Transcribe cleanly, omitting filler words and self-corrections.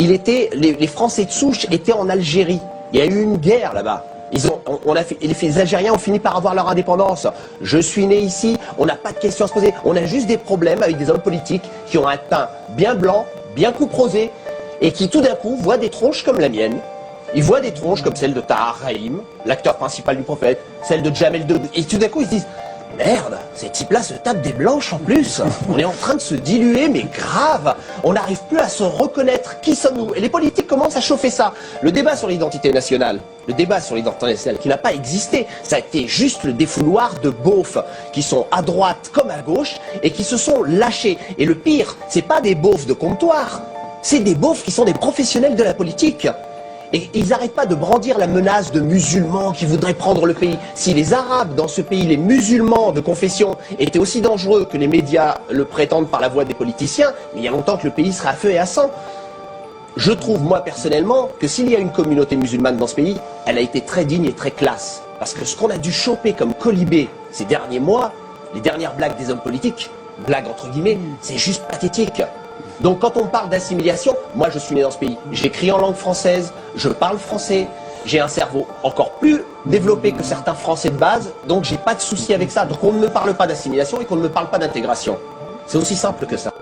les Français de souche étaient en Algérie. Il y a eu une guerre là-bas. Les Algériens ont fini par avoir leur indépendance. Je suis né ici, on n'a pas de questions à se poser. On a juste des problèmes avec des hommes politiques qui ont un teint bien blanc, bien couperosé, et qui tout d'un coup voient des tronches comme la mienne. Ils voient des tronches comme celle de Tahar Rahim, l'acteur principal du Prophète, celle de Jamel Debbouze, et tout d'un coup ils se disent « Merde, ces types-là se tapent des blanches en plus. On est en train de se diluer, mais grave. On n'arrive plus à se reconnaître. Qui sommes-nous » Et les politiques commencent à chauffer ça. Le débat sur l'identité nationale, qui n'a pas existé, ça a été juste le défouloir de beaufs qui sont à droite comme à gauche et qui se sont lâchés. Et le pire, c'est pas des beaufs de comptoir, c'est des beaufs qui sont des professionnels de la politique. Et ils n'arrêtent pas de brandir la menace de musulmans qui voudraient prendre le pays. Si les Arabes dans ce pays, les musulmans de confession, étaient aussi dangereux que les médias le prétendent par la voix des politiciens, il y a longtemps que le pays serait à feu et à sang. Je trouve, moi, personnellement, que s'il y a une communauté musulmane dans ce pays, elle a été très digne et très classe. Parce que ce qu'on a dû choper comme colibé ces derniers mois, les dernières blagues des hommes politiques, blagues entre guillemets, c'est juste pathétique. Donc quand on parle d'assimilation, moi je suis né dans ce pays, j'écris en langue française, je parle français, j'ai un cerveau encore plus développé que certains Français de base, donc j'ai pas de souci avec ça. Donc on ne me parle pas d'assimilation et qu'on ne me parle pas d'intégration. C'est aussi simple que ça.